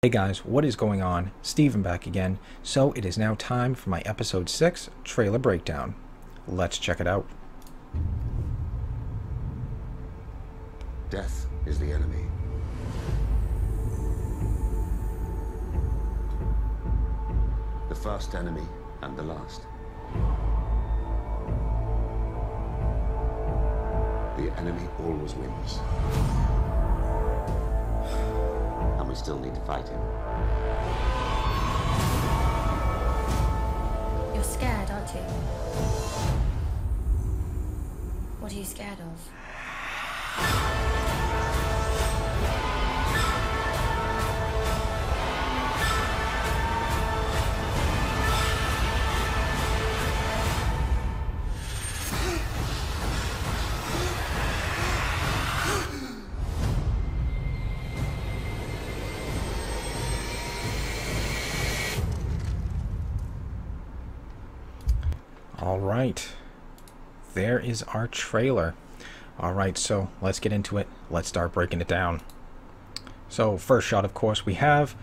Hey guys, what is going on? Steven back again. So it is now time for my episode 6 trailer breakdown. Let's check it out. Death is the enemy. The first enemy and the last. The enemy always wins. And we still need to fight him. You're scared, aren't you? What are you scared of? Alright, there is our trailer. Alright, so let's get into it. Let's start breaking it down. So first shot, of course, we have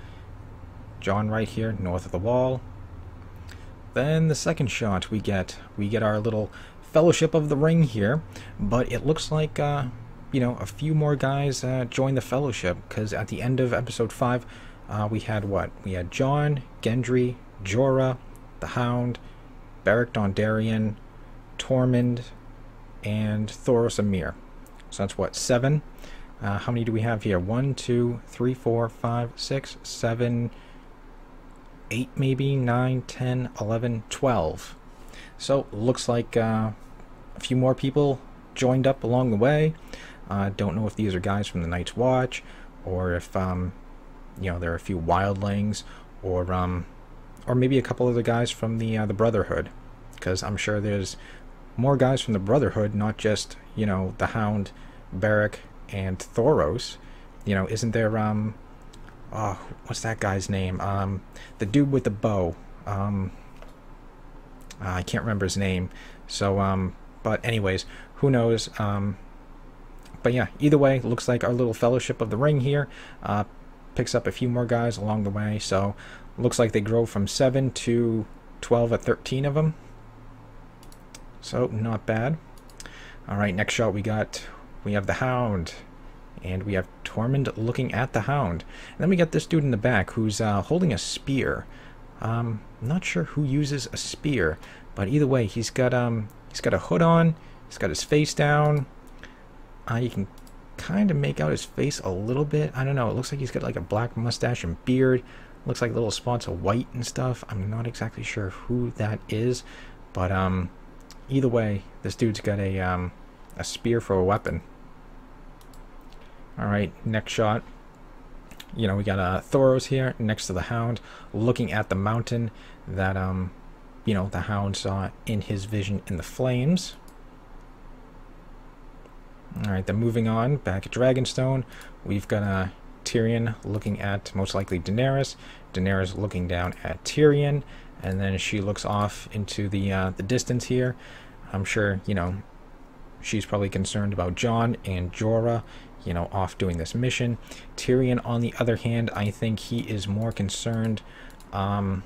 Jon right here, north of the wall. Then the second shot we get our little Fellowship of the Ring here, but it looks like a few more guys join the Fellowship, because at the end of episode 5 we had what? We had Jon, Gendry, Jorah, the Hound, Beric Dondarrion, Tormund, and Thoros of Myr. So that's what, 7? How many do we have here? 1, 2, 3, 4, 5, 6, 7, 8 maybe, 9, 10, 11, 12. So looks like a few more people joined up along the way. Don't know if these are guys from the Night's Watch, or if there are a few wildlings, or maybe a couple of the guys from the Brotherhood, because I'm sure there's more guys from the Brotherhood, not just the Hound, Beric, and Thoros. Isn't there what's that guy's name? The dude with the bow. I can't remember his name. So but anyways, who knows? But yeah, either way, looks like our little Fellowship of the Ring here picks up a few more guys along the way. So looks like they grow from 7 to 12 or 13 of them. So not bad. Alright, next shot we have the Hound. And we have Tormund looking at the Hound. And then we got this dude in the back who's holding a spear. Not sure who uses a spear, but either way, he's got a hood on, he's got his face down. You can kind of make out his face a little bit. I don't know, it looks like he's got like a black mustache and beard. Looks like little spots of white and stuff. I'm not exactly sure who that is, but either way, this dude's got a spear for a weapon. Alright, next shot. We got Thoros here next to the Hound, looking at the mountain that the Hound saw in his vision in the flames. Alright, then moving on, back at Dragonstone, we've got Tyrion looking at most likely Daenerys. Daenerys looking down at Tyrion, and then she looks off into the distance here. I'm sure she's probably concerned about Jon and Jorah, off doing this mission. Tyrion, on the other hand, I think he is more concerned, about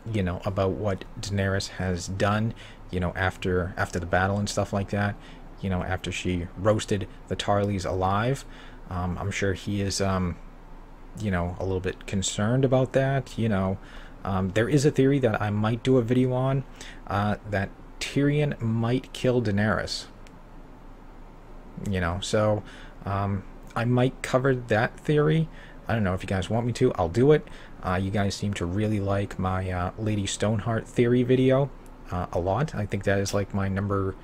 what Daenerys has done, after the battle and stuff like that. After she roasted the Tarlys alive. I'm sure he is, a little bit concerned about that. There is a theory that I might do a video on, that Tyrion might kill Daenerys. So I might cover that theory. I don't know if you guys want me to. I'll do it. You guys seem to really like my Lady Stoneheart theory video a lot. I think that is like my number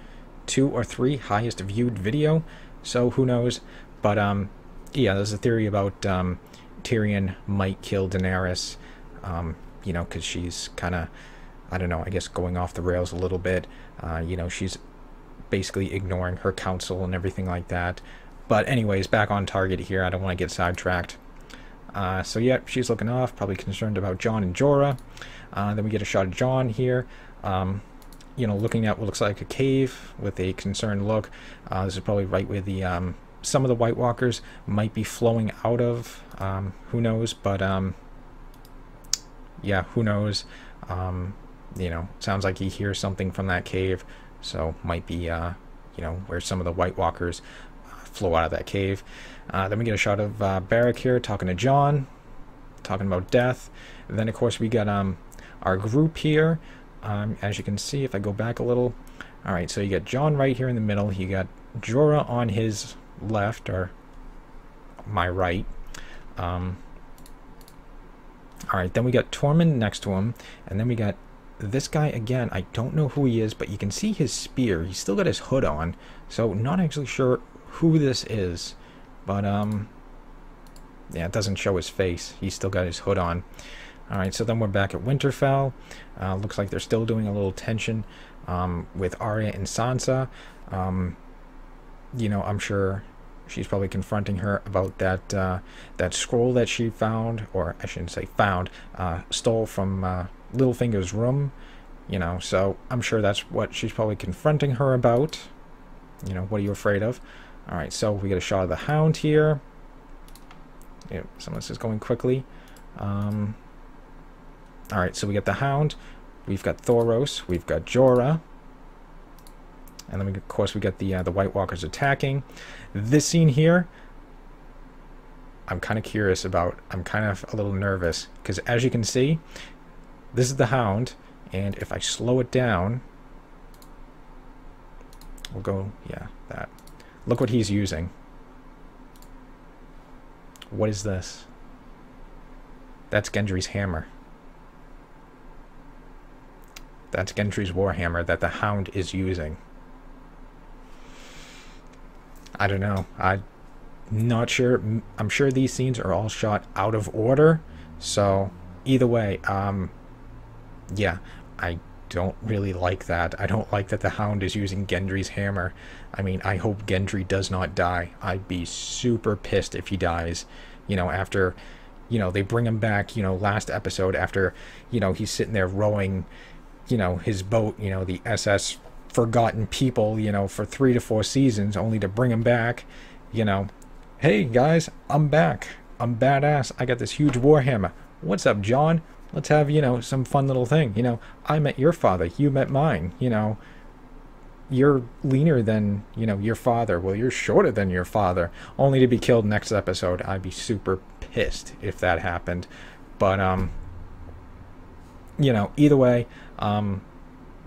2 or 3 highest viewed video, so who knows. But yeah, there's a theory about Tyrion might kill Daenerys, because she's kind of, I don't know, I guess going off the rails a little bit. She's basically ignoring her counsel and everything like that. But anyways, back on target here. I don't want to get sidetracked. So yeah, she's looking off, probably concerned about Jon and Jorah. Then we get a shot of Jon here. looking at what looks like a cave with a concerned look. This is probably right where the some of the White Walkers might be flowing out of. Who knows? But yeah, who knows? You know, sounds like he hears something from that cave, so might be you know, where some of the White Walkers flow out of that cave. Then we get a shot of Beric here talking to Jon, talking about death. And then of course we got our group here. As you can see, if I go back a little, all right, so you got Jon right here in the middle. You got Jorah on his left, or my right. All right, then we got Tormund next to him, and then we got this guy again. I don't know who he is, but you can see his spear. He's still got his hood on, so not actually sure who this is, but yeah, it doesn't show his face. He's still got his hood on. All right, so then we're back at Winterfell. Looks like they're still doing a little tension with Arya and Sansa. You know, I'm sure she's probably confronting her about that that scroll that she found, or I shouldn't say found, stole from Littlefinger's room. You know, so I'm sure that's what she's probably confronting her about. You know, what are you afraid of? All right, so we get a shot of the Hound here. Yeah, some of this is going quickly. All right, so we got the Hound. We've got Thoros. We've got Jorah. And then, of course, we got the White Walkers attacking. This scene here, I'm kind of curious about. I'm kind of a little nervous, because as you can see, this is the Hound, and if I slow it down, we'll go, yeah, that. Look what he's using. What is this? That's Gendry's hammer. That's Gendry's warhammer that the Hound is using. I don't know. I'm not sure. I'm sure these scenes are all shot out of order. So either way, yeah, I don't really like that. I don't like that the Hound is using Gendry's hammer. I mean, I hope Gendry does not die. I'd be super pissed if he dies. You know, after, you know, they bring him back, you know, last episode after, you know, he's sitting there rowing, you know, his boat, you know, the SS Forgotten People, you know, for 3 to 4 seasons, only to bring him back, you know. Hey, guys, I'm back. I'm badass. I got this huge warhammer. What's up, Jon? Let's have, you know, some fun little thing. You know, I met your father. You met mine. You know, you're leaner than, you know, your father. Well, you're shorter than your father. Only to be killed next episode. I'd be super pissed if that happened. But, you know, either way,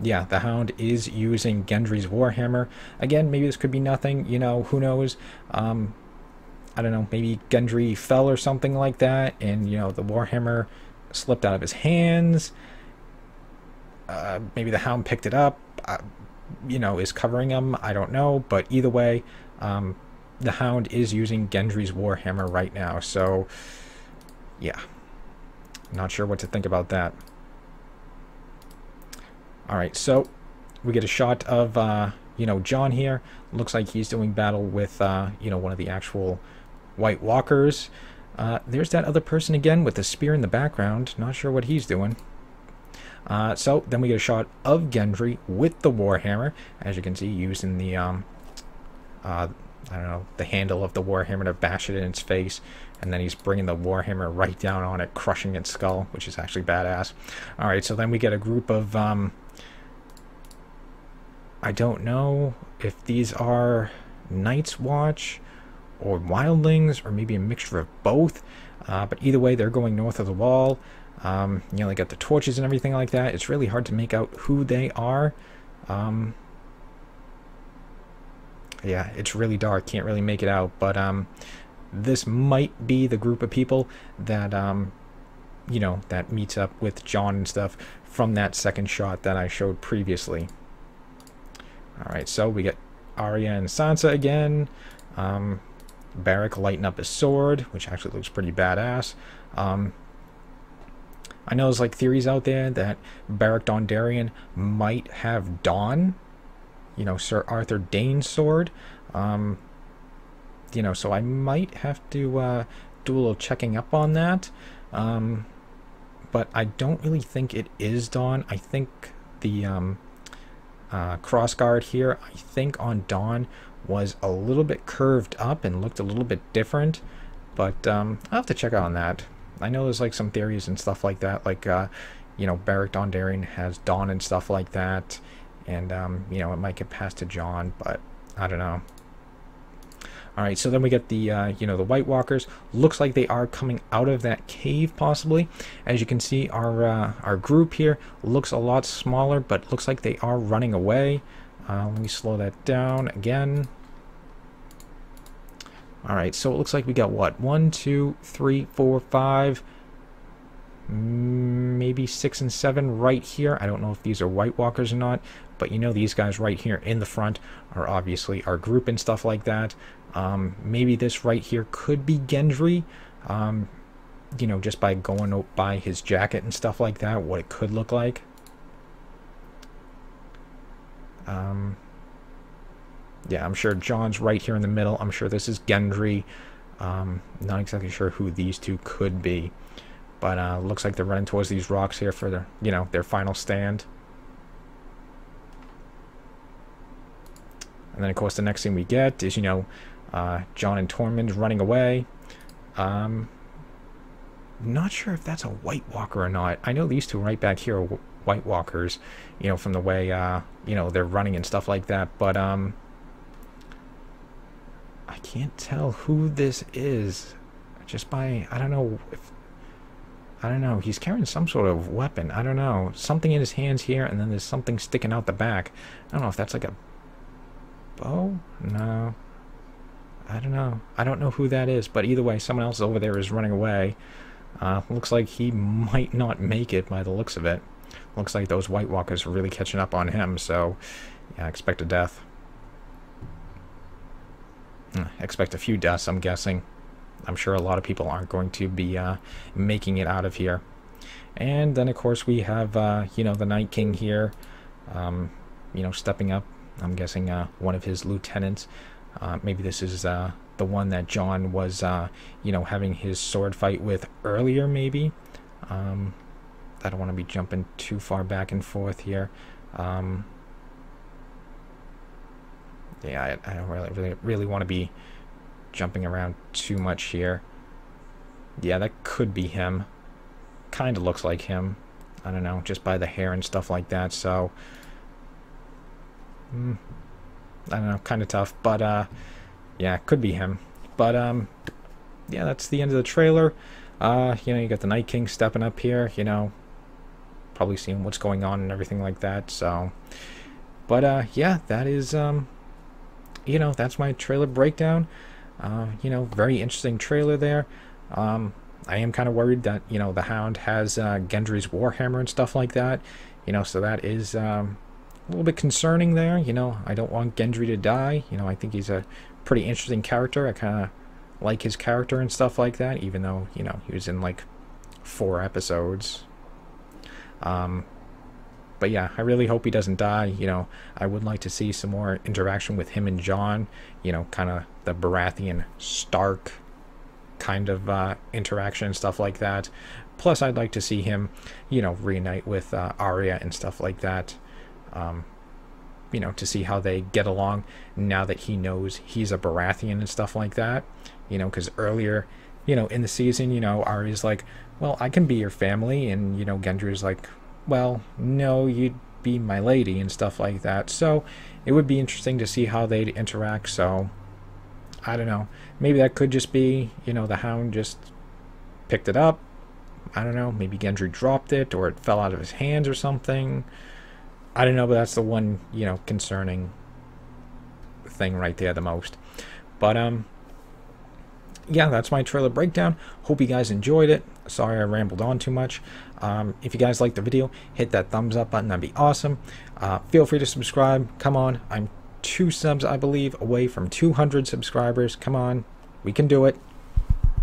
yeah, the Hound is using Gendry's warhammer. Again, maybe this could be nothing, you know, who knows. I don't know, maybe Gendry fell or something like that, and, you know, the warhammer slipped out of his hands. Maybe the Hound picked it up, you know, is covering him. I don't know, but either way, the Hound is using Gendry's warhammer right now. So, yeah, not sure what to think about that. All right, so we get a shot of, you know, Jon here. Looks like he's doing battle with, you know, one of the actual White Walkers. There's that other person again with the spear in the background. Not sure what he's doing. So then we get a shot of Gendry with the warhammer, as you can see, using the, I don't know, the handle of the warhammer to bash it in its face. And then he's bringing the warhammer right down on it, crushing its skull, which is actually badass. All right, so then we get a group of, I don't know if these are Night's Watch or Wildlings, or maybe a mixture of both. But either way, they're going north of the wall. You know, they got the torches and everything like that. It's really hard to make out who they are. Yeah, it's really dark. Can't really make it out. But this might be the group of people that, you know, that meets up with Jon and stuff from that second shot that I showed previously. All right, so we get Arya and Sansa again. Beric lighting up his sword, which actually looks pretty badass. I know there's like theories out there that Beric Dondarrion might have Dawn, you know, Sir Arthur Dayne's sword. You know, so I might have to do a little checking up on that. But I don't really think it is Dawn. I think the crossguard here, I think on Dawn was a little bit curved up and looked a little bit different. But I'll have to check out on that. I know there's like some theories and stuff like that, like you know, Beric Dondarrion has Dawn and stuff like that, and you know, it might get passed to Jon, but I don't know. All right, so then we get the you know, the White Walkers. Looks like they are coming out of that cave, possibly. As you can see, our group here looks a lot smaller, but looks like they are running away. Let me slow that down again. All right, so it looks like we got what? 1, 2, 3, 4, 5, maybe 6 and 7 right here. I don't know if these are White Walkers or not, but you know, these guys right here in the front are obviously our group and stuff like that. Maybe this right here could be Gendry, you know, just by going by his jacket and stuff like that, what it could look like. Yeah, I'm sure Jon's right here in the middle. I'm sure this is Gendry. Not exactly sure who these two could be, but looks like they're running towards these rocks here for their, you know, their final stand. And then of course the next thing we get is, you know, Jon and Tormund running away. Not sure if that's a White Walker or not. I know these two right back here are White Walkers, you know, from the way you know, they're running and stuff like that, but I can't tell who this is just by, I don't know if, I don't know, he's carrying some sort of weapon. I don't know, something in his hands here, and then there's something sticking out the back. I don't know if that's like a bow? No, I don't know. I don't know who that is, but either way, someone else over there is running away. Looks like he might not make it by the looks of it. Looks like those White Walkers are really catching up on him, so yeah, expect a death. Expect a few deaths, I'm guessing. I'm sure a lot of people aren't going to be making it out of here. And then, of course, we have, you know, the Night King here, you know, stepping up. I'm guessing one of his lieutenants. Maybe this is the one that Jon was, you know, having his sword fight with earlier, maybe. I don't want to be jumping too far back and forth here. Yeah, I don't really want to be jumping around too much here. Yeah, that could be him. Kind of looks like him. I don't know, just by the hair and stuff like that, so... I don't know, kind of tough, but, yeah, it could be him. But, yeah, that's the end of the trailer. You know, you got the Night King stepping up here, you know, probably seeing what's going on and everything like that, so... But, yeah, that is, you know, that's my trailer breakdown. You know, very interesting trailer there. I am kind of worried that, you know, the Hound has Gendry's Warhammer and stuff like that. You know, so that is a little bit concerning there. You know, I don't want Gendry to die. You know, I think he's a pretty interesting character. I kind of like his character and stuff like that, even though, you know, he was in like 4 episodes. But yeah, I really hope he doesn't die. You know, I would like to see some more interaction with him and Jon. You know, kind of the Baratheon Stark kind of interaction and stuff like that. Plus, I'd like to see him, you know, reunite with Arya and stuff like that. You know, to see how they get along now that he knows he's a Baratheon and stuff like that. You know, because earlier, you know, in the season, you know, Arya's like, well, I can be your family. And, you know, Gendry's like, well, no, you'd be my lady and stuff like that. So it would be interesting to see how they'd interact. So I don't know. Maybe that could just be, you know, the Hound just picked it up. I don't know. Maybe Gendry dropped it or it fell out of his hands or something. I don't know, but that's the one, you know, concerning thing right there the most. But, yeah, that's my trailer breakdown. Hope you guys enjoyed it. Sorry I rambled on too much. If you guys liked the video, hit that thumbs up button. That'd be awesome. Feel free to subscribe. Come on. I'm 2 subs, I believe, away from 200 subscribers. Come on. We can do it.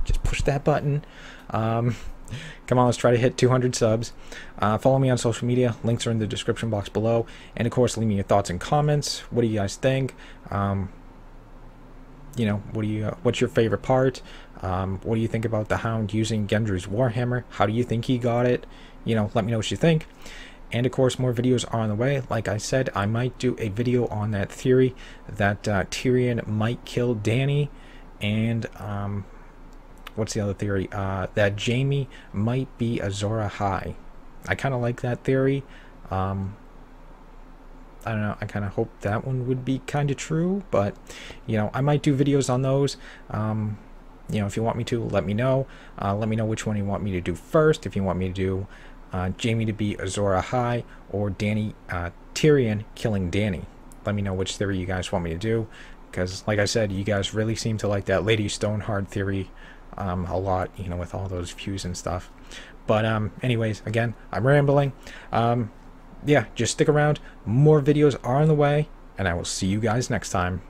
Just push that button. Come on, let's try to hit 200 subs. Follow me on social media. Links are in the description box below. And, of course, leave me your thoughts and comments. What do you guys think? You know, what's your favorite part? What do you think about the Hound using Gendry's Warhammer? How do you think he got it? You know, let me know what you think. And of course, more videos are on the way. Like I said, I might do a video on that theory that Tyrion might kill Dany, and what's the other theory? That Jaime might be Azor Ahai. I kind of like that theory. I don't know, I kind of hope that one would be kind of true, but, you know, I might do videos on those. You know, if you want me to, let me know. Let me know which one you want me to do first. If you want me to do Jaime to be Azor Ahai, or Tyrion killing Dany. Let me know which theory you guys want me to do, because, like I said, you guys really seem to like that Lady Stoneheart theory a lot, you know, with all those views and stuff. But anyways, again, I'm rambling. Yeah, just stick around. More videos are on the way, and I will see you guys next time.